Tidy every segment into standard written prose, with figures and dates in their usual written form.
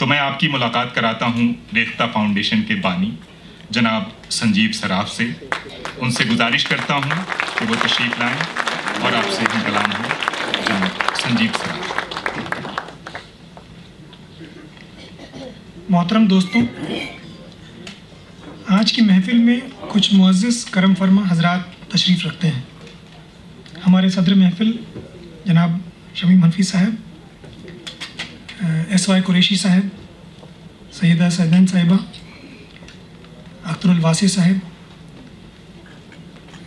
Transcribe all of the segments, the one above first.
तो मैं आपकी मुलाकात कराता हूँ रेख्ता फाउंडेशन के बानी जनाब संजीव सराफ से। उनसे गुजारिश करता हूँ कि वो तशरीफ़ लाएं और आपसे ही कलाम हो। जनाब संजीव सराफ। मोहतरम दोस्तों, आज की महफिल में कुछ मुअज़्ज़िज़ करम फरमा हज़रात तशरीफ़ रखते हैं। हमारे सदर महफिल जनाब शमीम हनफी साहब, SY कुरैशी साहब, सैयदा सैदन साहिबा, अख्तरुल वासी साहब,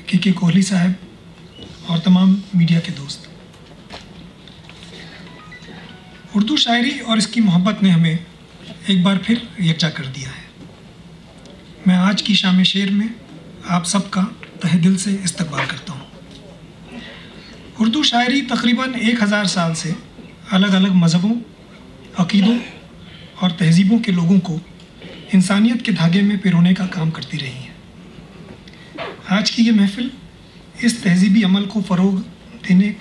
KK कोहली साहब और तमाम मीडिया के दोस्त। उर्दू शायरी और इसकी मोहब्बत ने हमें एक बार फिर यकजा कर दिया है। मैं आज की शाम शेर में आप सबका तहे दिल से इस्तकबाल करता हूँ। उर्दू शायरी तकरीबन 1000 साल से अलग अलग मज़हबों, अक़ीदों और तहज़ीबों के लोगों को इंसानियत के धागे में पिरोने का काम करती रही है। आज की ये महफ़िल इस तहज़ीबी अमल को फ़रोग़ देने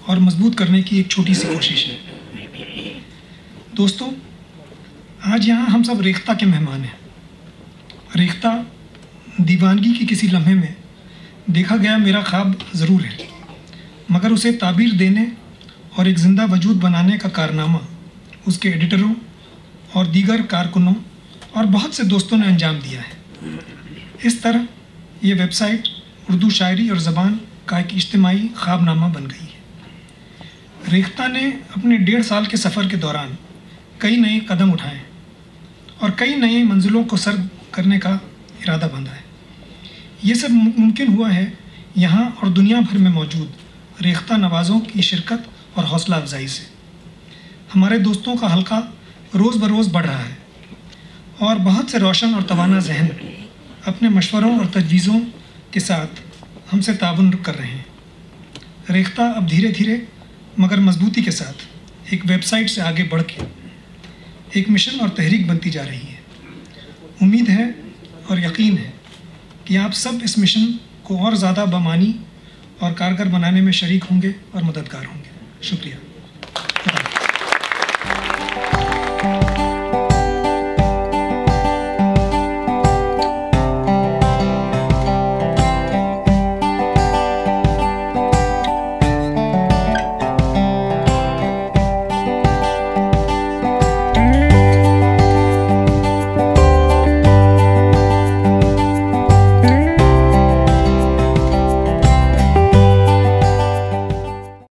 और मजबूत करने की एक छोटी सी कोशिश है। दोस्तों, आज यहाँ हम सब रेख्ता के मेहमान हैं। रेख्ता दीवानगी के किसी लम्हे में देखा गया मेरा ख्वाब ज़रूर है, मगर उसे ताबीर देने और एक ज़िंदा वजूद बनाने का कारनामा उसके एडिटरों और दीगर कारकुनों और बहुत से दोस्तों ने अंजाम दिया है। इस तरह ये वेबसाइट उर्दू शायरी और ज़बान का एक इज्तिमाई ख्वाबनामा बन गई है। रेख्ता ने अपने 1.5 साल के सफ़र के दौरान कई नए कदम उठाए और कई नई मंजिलों को सर करने का इरादा बांधा है। ये सब मुमकिन हुआ है यहाँ और दुनिया भर में मौजूद रेख्ता नवाज़ों की शिरकत और हौसला अफजाई से। हमारे दोस्तों का हल्का रोज़ बरोज़ बढ़ रहा है और बहुत से रोशन और तवाना जहन अपने मशवरों और तजवीज़ों के साथ हमसे ताउन कर रहे हैं। रेख्ता अब धीरे धीरे मगर मजबूती के साथ एक वेबसाइट से आगे बढ़ के एक मिशन और तहरीक बनती जा रही है। उम्मीद है और यकीन है कि आप सब इस मिशन को और ज़्यादा बमानी और कारगर बनाने में शरीक होंगे और मददगार होंगे। शुक्रिया।